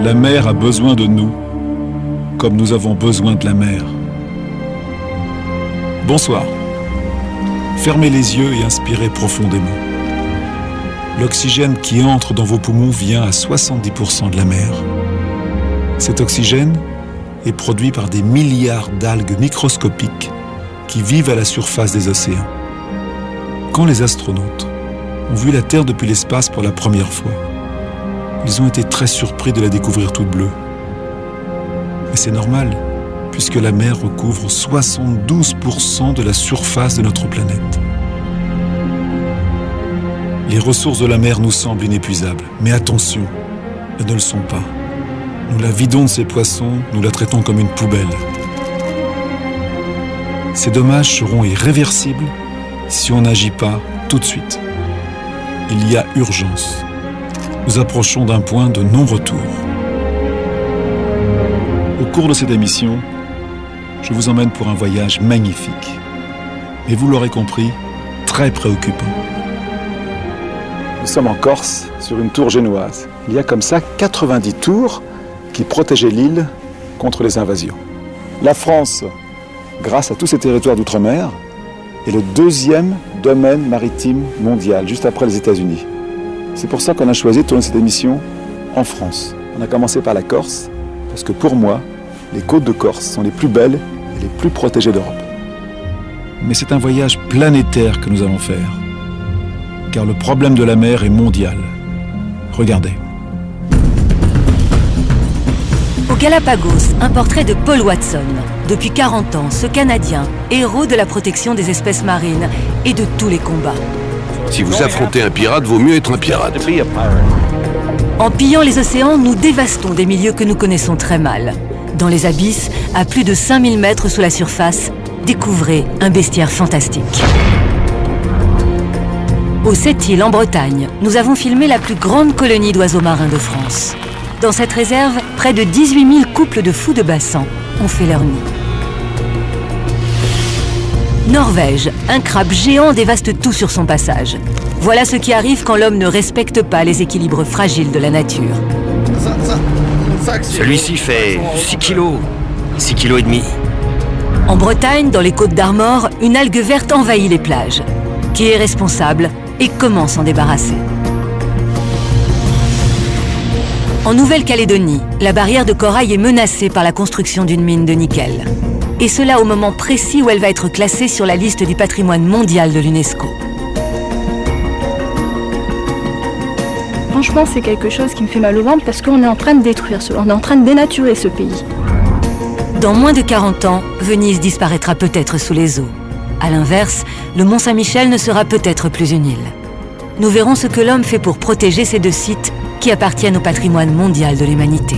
La mer a besoin de nous, comme nous avons besoin de la mer. Bonsoir. Fermez les yeux et inspirez profondément. L'oxygène qui entre dans vos poumons vient à 70% de la mer. Cet oxygène est produit par des milliards d'algues microscopiques qui vivent à la surface des océans. Quand les astronautes ont vu la Terre depuis l'espace pour la première fois, ils ont été très surpris de la découvrir toute bleue. Mais c'est normal, puisque la mer recouvre 72% de la surface de notre planète. Les ressources de la mer nous semblent inépuisables, mais attention, elles ne le sont pas. Nous la vidons de ses poissons, nous la traitons comme une poubelle. Ces dommages seront irréversibles si on n'agit pas tout de suite. Il y a urgence. Nous approchons d'un point de non-retour. Au cours de cette émission, je vous emmène pour un voyage magnifique. Et vous l'aurez compris, très préoccupant. Nous sommes en Corse, sur une tour génoise. Il y a comme ça 90 tours qui protégeaient l'île contre les invasions. La France, grâce à tous ses territoires d'outre-mer, est le deuxième domaine maritime mondial, juste après les États-Unis. C'est pour ça qu'on a choisi de tourner cette émission en France. On a commencé par la Corse, parce que pour moi, les côtes de Corse sont les plus belles et les plus protégées d'Europe. Mais c'est un voyage planétaire que nous allons faire, car le problème de la mer est mondial. Regardez. Au Galapagos, un portrait de Paul Watson. Depuis 40 ans, ce Canadien, héros de la protection des espèces marines et de tous les combats. Si vous affrontez un pirate, vaut mieux être un pirate. En pillant les océans, nous dévastons des milieux que nous connaissons très mal. Dans les abysses, à plus de 5000 mètres sous la surface, découvrez un bestiaire fantastique. Aux Sept-Îles, en Bretagne, nous avons filmé la plus grande colonie d'oiseaux marins de France. Dans cette réserve, près de 18 000 couples de fous de bassin ont fait leur nid. Norvège, un crabe géant dévaste tout sur son passage. Voilà ce qui arrive quand l'homme ne respecte pas les équilibres fragiles de la nature. Celui-ci fait 6 kilos, 6 kilos et demi. En Bretagne, dans les Côtes d'Armor, une algue verte envahit les plages. Qui est responsable et comment s'en débarrasser? En Nouvelle-Calédonie, la barrière de corail est menacée par la construction d'une mine de nickel. Et cela au moment précis où elle va être classée sur la liste du patrimoine mondial de l'UNESCO. Franchement, c'est quelque chose qui me fait mal au ventre parce qu'on est en train de détruire cela, on est en train de dénaturer ce pays. Dans moins de 40 ans, Venise disparaîtra peut-être sous les eaux. À l'inverse, le Mont-Saint-Michel ne sera peut-être plus une île. Nous verrons ce que l'homme fait pour protéger ces deux sites qui appartiennent au patrimoine mondial de l'humanité.